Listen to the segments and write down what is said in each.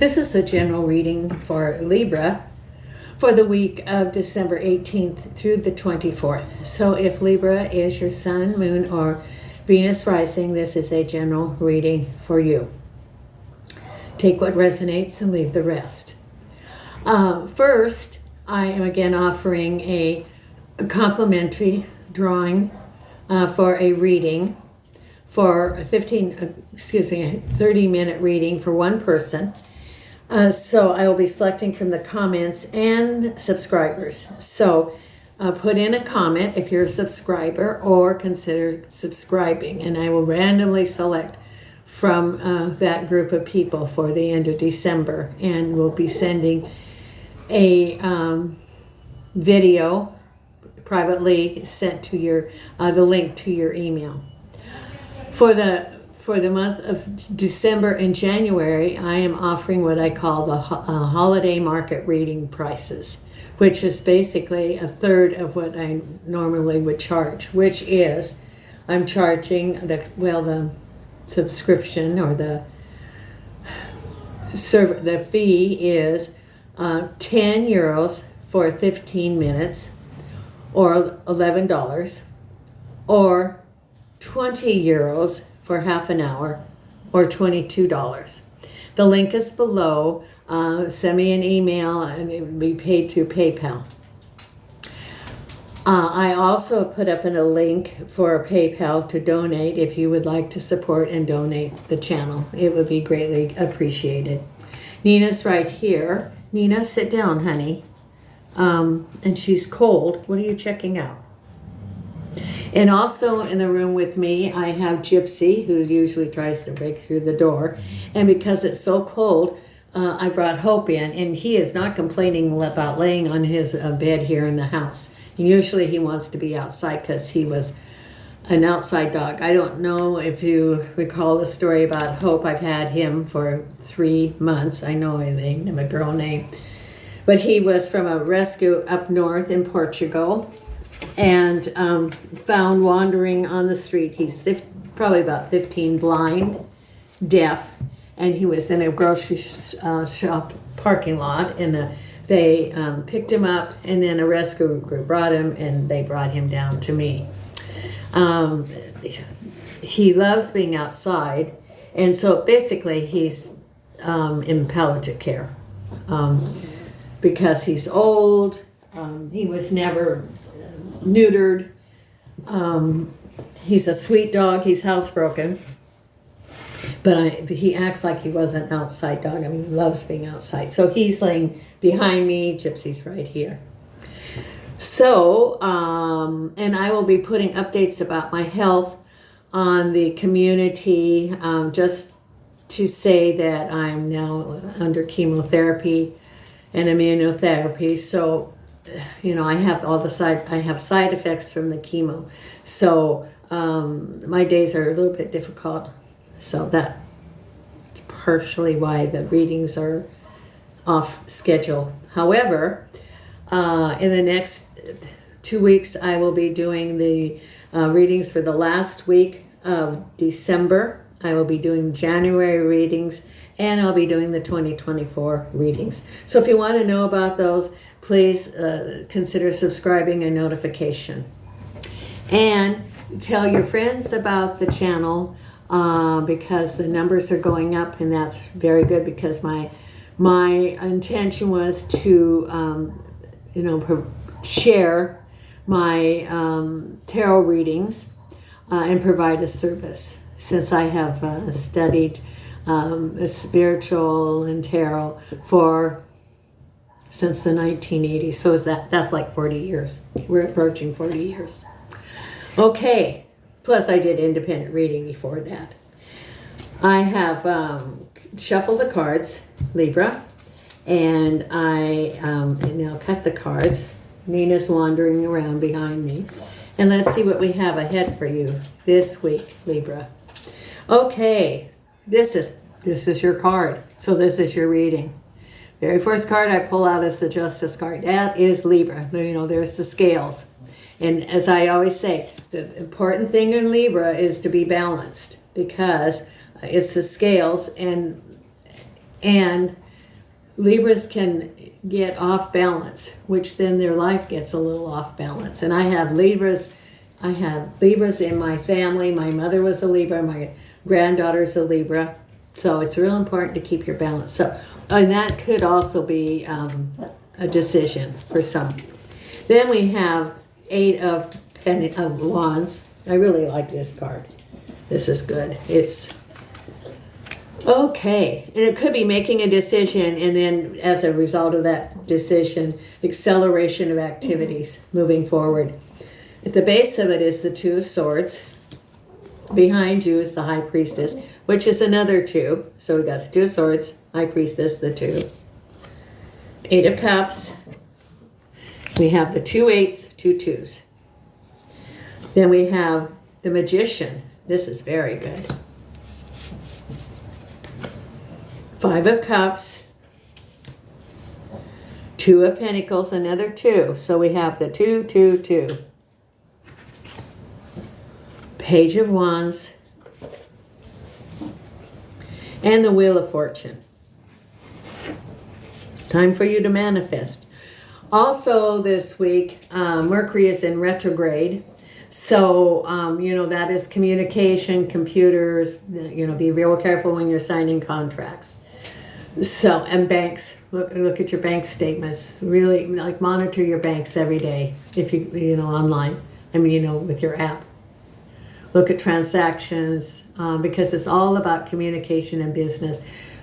This is a general reading for Libra for the week of December 18th through the 24th. So if Libra is your sun, moon, or Venus rising, this is a general reading for you. Take what resonates and leave the rest. First, I am again offering a complimentary drawing for a reading for a 30-minute reading for one person. So I will be selecting from the comments and subscribers. So put in a comment if you're a subscriber or consider subscribing, and I will randomly select from that group of people for the end of December, and we'll be sending a video privately sent to your the link to your email. For the month of December and January, I am offering what I call the holiday market reading prices, which is basically a third of what I normally would charge, which is I'm charging the subscription, or the fee is 10 euros for 15 minutes, or $11, or 20 euros for half an hour, or $22. The link is below. Send me an email and it will be paid through PayPal. I also put up in a link for PayPal to donate if you would like to support and donate the channel. It would be greatly appreciated. Nina's right here. Nina, sit down, honey. And she's cold. What are you checking out? And also in the room with me, I have Gypsy, who usually tries to break through the door. And because it's so cold, I brought Hope in, and he is not complaining about laying on his bed here in the house. And usually he wants to be outside because he was an outside dog. I don't know if you recall the story about Hope. I've had him for 3 months. I know I named him a girl name. But he was from a rescue up north in Portugal, and found wandering on the street. He's probably about 15, blind, deaf, and he was in a grocery shop parking lot, and they picked him up, and then a rescue group brought him, and they brought him down to me. He loves being outside, and so basically he's in palliative care because he's old. He was never neutered. He's a sweet dog. He's housebroken, but he acts like he was an outside dog. I mean, he loves being outside. So he's laying behind me. Gypsy's right here. So, and I will be putting updates about my health on the community, just to say that I'm now under chemotherapy and immunotherapy. So, you know, I have side effects from the chemo. So my days are a little bit difficult. So that's partially why the readings are off schedule. However, in the next 2 weeks, I will be doing the readings for the last week of December. I will be doing January readings, and I'll be doing the 2024 readings. So if you want to know about those, please consider subscribing and notification. And tell your friends about the channel because the numbers are going up, and that's very good, because my intention was to share my tarot readings and provide a service, since I have studied spiritual and tarot since the 1980s. So that's like 40 years. We're approaching 40 years. Okay. Plus I did independent reading before that. I have shuffled the cards, Libra, and I now cut the cards. Nina's wandering around behind me. And let's see what we have ahead for you this week, Libra. Okay. This is your card. So this is your reading. Very first card I pull out is the Justice card. That is Libra. You know, there's the scales. And as I always say, the important thing in Libra is to be balanced, because it's the scales, and Libras can get off balance, which then their life gets a little off balance. And I have Libras in my family. My mother was a Libra, my granddaughter's a Libra. So it's real important to keep your balance. So, and that could also be a decision for some. Then we have 8 of Wands. I really like this card. This is good. It's okay. And it could be making a decision, and then as a result of that decision, acceleration of activities moving forward. At the base of it is the 2 of Swords. Behind you is the High Priestess, which is another 2. So we got the 2 of Swords, High Priestess, the 2. 8 of Cups. We have the 2 8s, 2 2s. Then we have the Magician. This is very good. 5 of Cups. 2 of Pentacles, another 2. So we have the 2 2 2. Page of Wands. And the Wheel of Fortune. Time for you to manifest. Also this week, Mercury is in retrograde. So, that is communication, computers, be real careful when you're signing contracts. So, and banks, look at your bank statements. Really, monitor your banks every day if you online. With your app. Look at transactions because it's all about communication and business.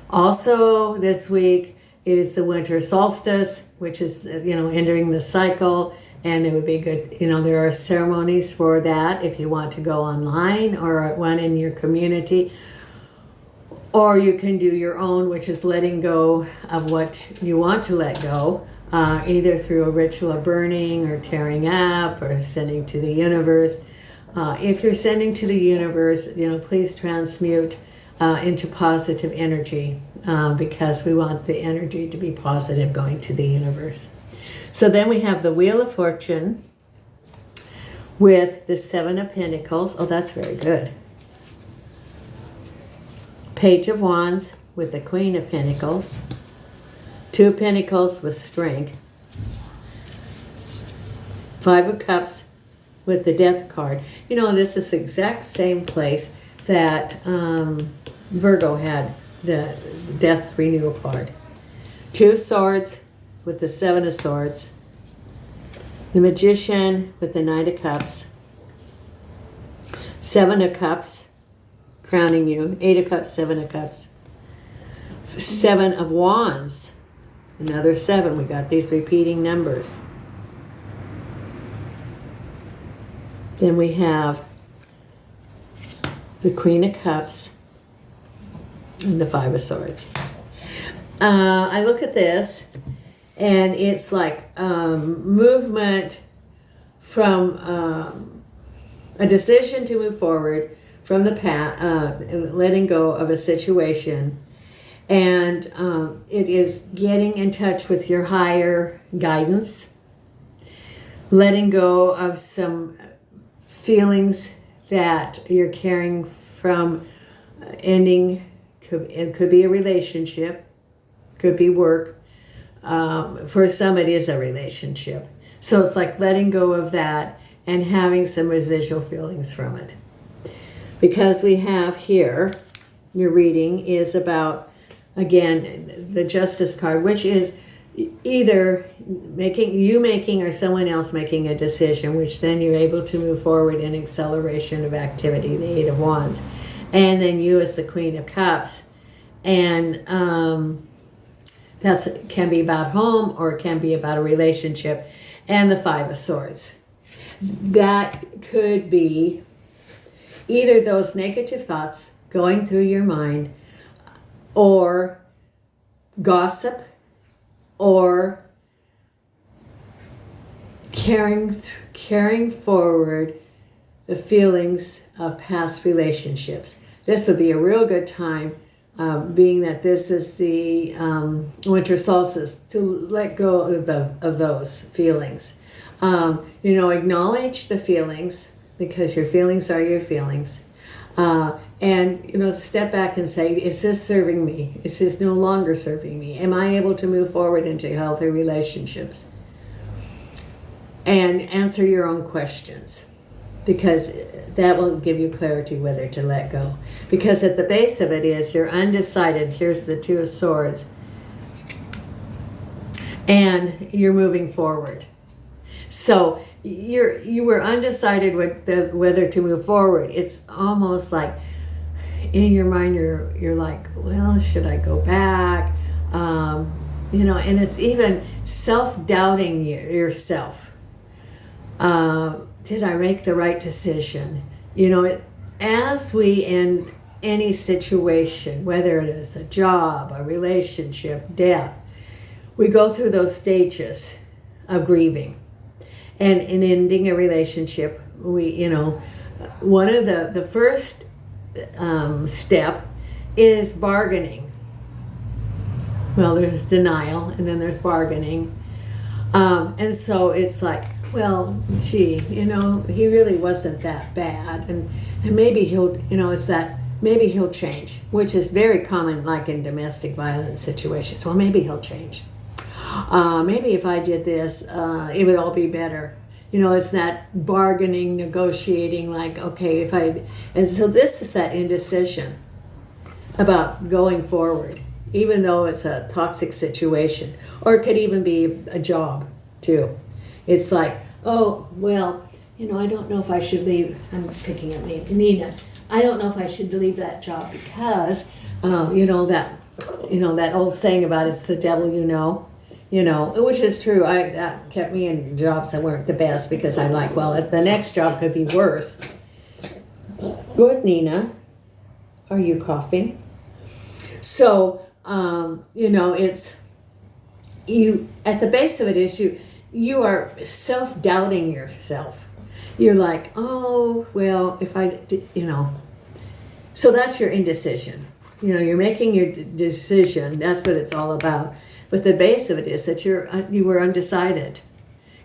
Also, this week is the winter solstice, which is, entering the cycle. And it would be good, there are ceremonies for that if you want to go online or at one in your community. Or you can do your own, which is letting go of what you want to let go, either through a ritual of burning or tearing up or sending to the universe. If you're sending to the universe, please transmute into positive energy because we want the energy to be positive going to the universe. So then we have the Wheel of Fortune with the 7 of Pentacles. Oh, that's very good. Page of Wands with the Queen of Pentacles. 2 of Pentacles with Strength. 5 of Cups with the Death card. This is the exact same place that Virgo had the Death Renewal card. 2 of Swords with the 7 of Swords. The Magician with the Knight of Cups. 7 of Cups crowning you. 8 of Cups, 7 of Cups. 7 of Wands. Another 7. We got these repeating numbers. Then we have the Queen of Cups and the 5 of Swords. I look at this and it's like movement from a decision to move forward from the past, letting go of a situation. And it is getting in touch with your higher guidance, letting go of some feelings that you're carrying from ending. It could be a relationship, could be work. For some, it is a relationship. So it's like letting go of that and having some residual feelings from it. Because we have here, your reading is about, again, the Justice card, which is either making or someone else making a decision, which then you're able to move forward in acceleration of activity, the 8 of Wands. And then you as the Queen of Cups. And that can be about home or it can be about a relationship. And the 5 of Swords. That could be either those negative thoughts going through your mind or gossip or carrying forward the feelings of past relationships. This would be a real good time, being that this is the winter solstice, to let go of those feelings. Acknowledge the feelings because your feelings are your feelings. And, step back and say, is this serving me? Is this no longer serving me? Am I able to move forward into healthy relationships? And answer your own questions, because that will give you clarity whether to let go. Because at the base of it is you're undecided. Here's the Two of Swords. And you're moving forward. So you were undecided whether to move forward. It's almost like in your mind you're like, well, should I go back? And it's even self-doubting yourself. Did I make the right decision? As we in any situation, whether it is a job, a relationship, death, we go through those stages of grieving. And in ending a relationship, one of the first step is bargaining. Well, there's denial, and then there's bargaining. And so it's like, well, gee, he really wasn't that bad. And maybe maybe he'll change, which is very common, like in domestic violence situations. Well, maybe he'll change. Maybe if I did this, it would all be better. It's that bargaining, negotiating, like, okay, and so this is that indecision about going forward, even though it's a toxic situation, or it could even be a job too. It's like, oh, well, I don't know if I should leave. I'm picking up Nina. I don't know if I should leave that job because, that old saying about it's the devil, which is true. That kept me in jobs that weren't the best because I'm like, well, the next job could be worse. Good, Nina. Are you coughing? So, it's you. At the base of it is you are self-doubting yourself. You're like, oh, well, if I, So that's your indecision. You're making your decision. That's what it's all about. But the base of it is that you were undecided.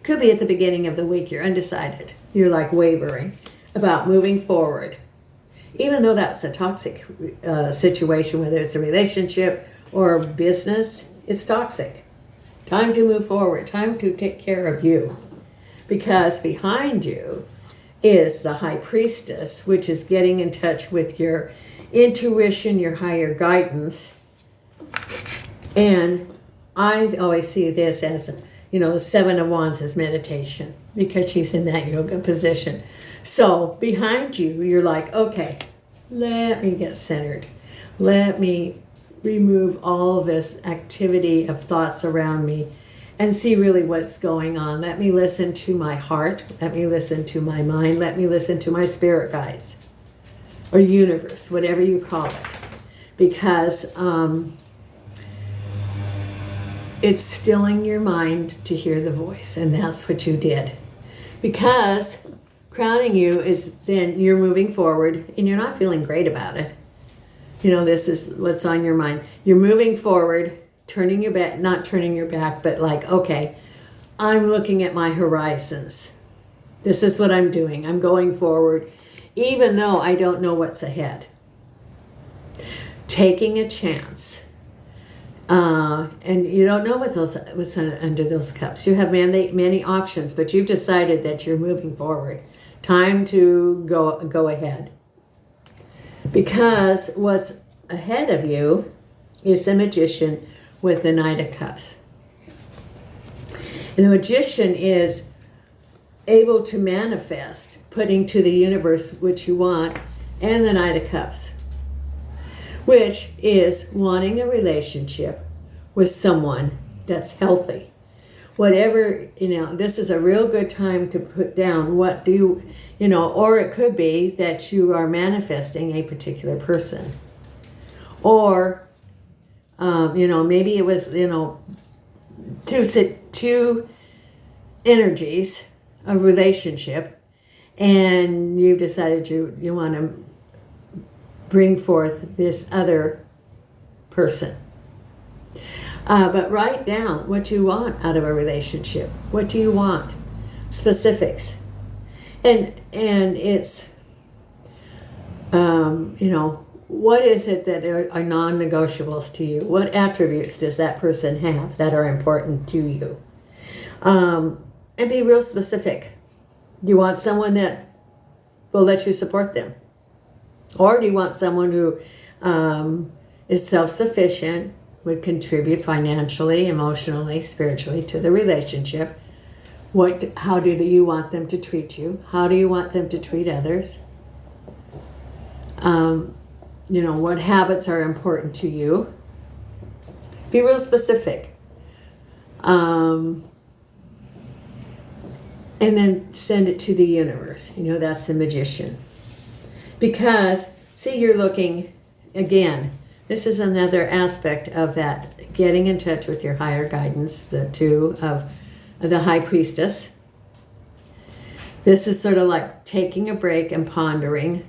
Could be at the beginning of the week you're undecided. You're like wavering about moving forward. Even though that's a toxic situation, whether it's a relationship or a business, it's toxic. Time to move forward. Time to take care of you. Because behind you is the High Priestess, which is getting in touch with your intuition, your higher guidance. And I always see this as, the Seven of Wands as meditation, because she's in that yoga position. So behind you, you're like, okay, let me get centered. Let me remove all this activity of thoughts around me and see really what's going on. Let me listen to my heart. Let me listen to my mind. Let me listen to my spirit guides or universe, whatever you call it. Because it's stilling your mind to hear the voice, and that's what you did. Because crowning you is then you're moving forward and you're not feeling great about it. This is what's on your mind. You're moving forward, turning your back, not turning your back, but like, okay, I'm looking at my horizons. This is what I'm doing. I'm going forward, even though I don't know what's ahead. Taking a chance. And you don't know what's under those cups. You have many options, but you've decided that you're moving forward. Time to go ahead. Because what's ahead of you is the Magician with the Knight of Cups. And the Magician is able to manifest, putting to the universe what you want, and the Knight of Cups, which is wanting a relationship with someone that's healthy. Whatever, this is a real good time to put down what do you, or it could be that you are manifesting a particular person. Or, maybe it was, two energies of relationship, and you've decided you want to bring forth this other person. But write down what you want out of a relationship. What do you want? Specifics. And it's You know, what is it that are non-negotiables to you? What attributes does that person have that are important to you? And be real specific. Do you want someone that will let you support them? Or do you want someone who is self-sufficient, would contribute financially, emotionally, spiritually to the relationship? How do you want them to treat you? How do you want them to treat others? You know, what habits are important to you? Be real specific. And then send it to the universe. You know, that's the magician. Because, see, you're looking, again, this is another aspect of that, getting in touch with your higher guidance, the two of the high priestess. This is sort of like taking a break and pondering,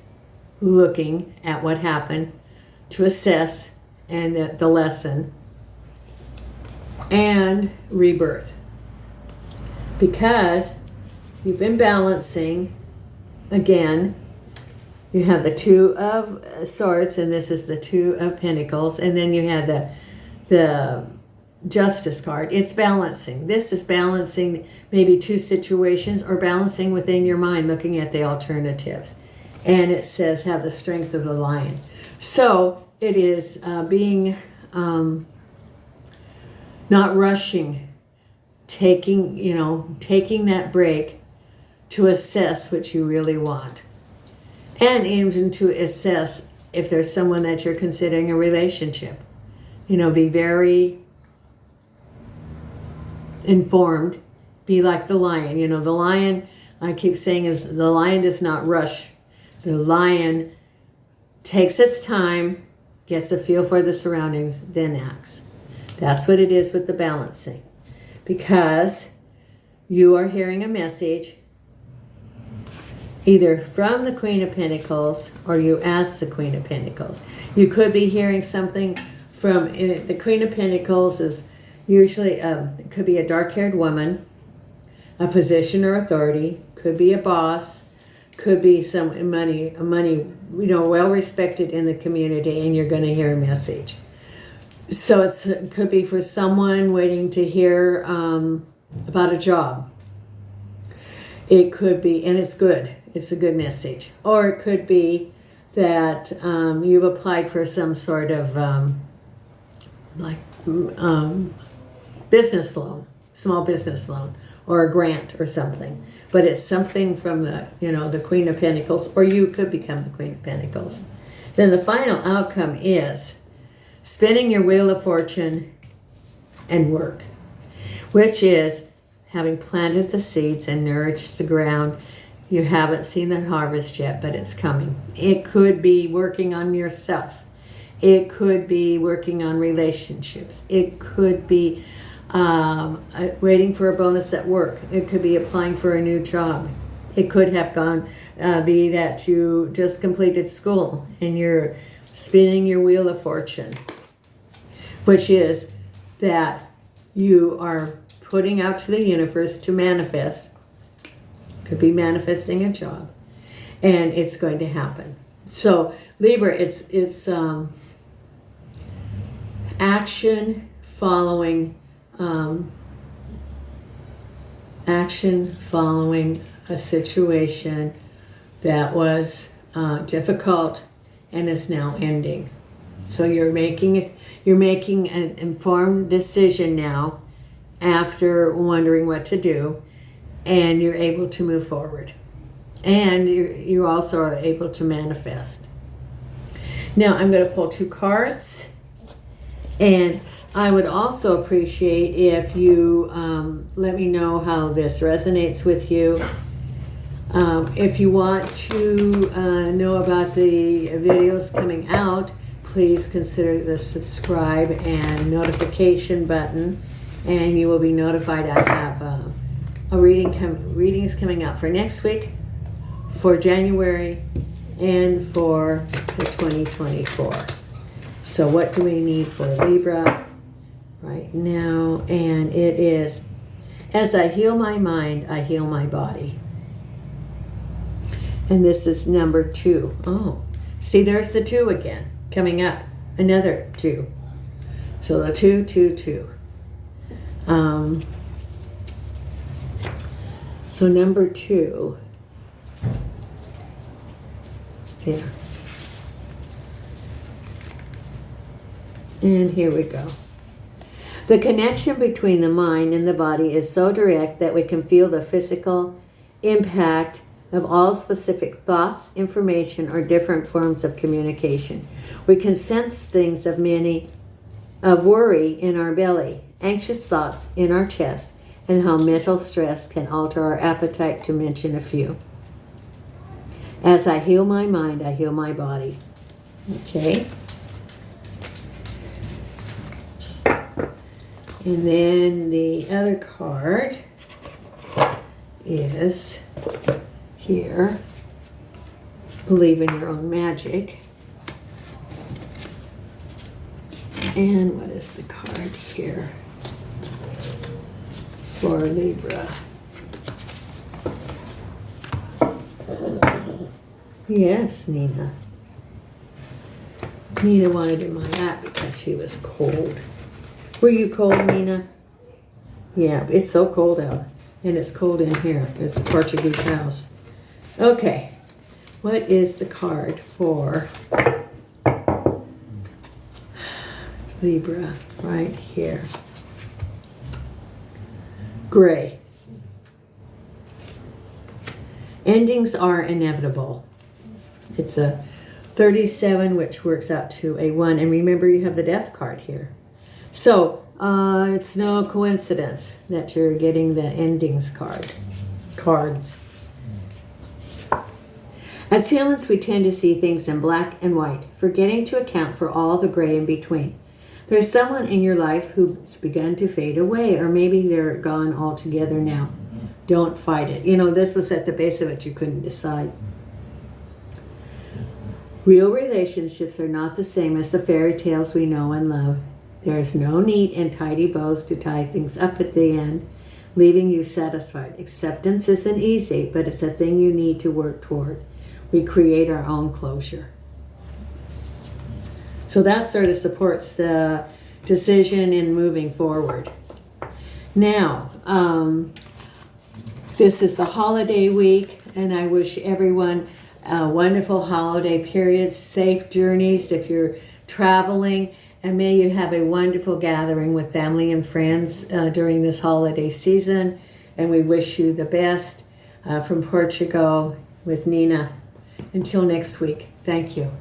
looking at what happened to assess and the lesson and rebirth. Because you've been balancing, again, you have the Two of Swords, and this is the Two of Pentacles, and then you had the Justice card. It's balancing. This is balancing maybe two situations, or balancing within your mind, looking at the alternatives. And it says, have the strength of the lion. So it is being, not rushing, taking that break to assess what you really want. And even to assess if there's someone that you're considering a relationship. You know, be very informed. Be like the lion. You know, the lion, I keep saying, is the lion does not rush. The lion takes its time, gets a feel for the surroundings, then acts. That's what it is with the balancing. Because you are hearing a message either from the Queen of Pentacles, or you ask the Queen of Pentacles. You could be hearing something from the Queen of Pentacles. Is usually it could be a dark-haired woman, a position or authority, could be a boss, could be some money, you know, well respected in the community, and you're going to hear a message. So it could be for someone waiting to hear about a job. It could be, and it's good. It's a good message. Or it could be that you've applied for some sort of business loan, small business loan, or a grant or something. But it's something from the Queen of Pentacles, or you could become the Queen of Pentacles. Then the final outcome is spinning your wheel of fortune and work, which is having planted the seeds and nourished the ground. You haven't seen the harvest yet, but it's coming. It could be working on yourself. It could be working on relationships. It could be waiting for a bonus at work. It could be applying for a new job. It could have be that you just completed school and you're spinning your wheel of fortune, which is that you are putting out to the universe to manifest. Could be manifesting a job, and it's going to happen. So Libra, it's action following a situation that was difficult and is now ending. So you're making an informed decision now after wondering what to do, and you're able to move forward. And you also are able to manifest. Now I'm going to pull 2 cards, and I would also appreciate if you let me know how this resonates with you. If you want to know about the videos coming out, please consider the subscribe and notification button, and you will be notified. I have readings coming out for next week, for January, and for the 2024. So what do we need for Libra right now? And it is, as I heal my mind, I heal my body. And this is number 2. Oh, See, there's the 2 again, coming up. Another 2. So the 2, 2, 2. So number 2. There. And here we go. The connection between the mind and the body is so direct that we can feel the physical impact of all specific thoughts, information, or different forms of communication. We can sense things of worry in our belly, anxious thoughts in our chest, and how mental stress can alter our appetite, to mention a few. As I heal my mind, I heal my body. Okay. And then the other card is here, believe in your own magic. And what is the card here for Libra? Yes, Nina. Nina wanted in my lap because she was cold. Were you cold, Nina? Yeah, it's so cold out. And it's cold in here. It's a Portuguese house. Okay. What is the card for Libra right here? Gray. Endings are inevitable. It's a 37, which works out to a 1. And remember, you have the death card here. So, it's no coincidence that you're getting the endings cards. As humans, we tend to see things in black and white, forgetting to account for all the gray in between. There's someone in your life who's begun to fade away, or maybe they're gone altogether now. Don't fight it. You know, this was at the base of it. You couldn't decide. Real relationships are not the same as the fairy tales we know and love. There's no neat and tidy bows to tie things up at the end, leaving you satisfied. Acceptance isn't easy, but it's a thing you need to work toward. We create our own closure. So that sort of supports the decision in moving forward. Now, this is the holiday week, and I wish everyone a wonderful holiday period, safe journeys if you're traveling, and may you have a wonderful gathering with family and friends during this holiday season. And we wish you the best from Portugal with Nina. Until next week, thank you.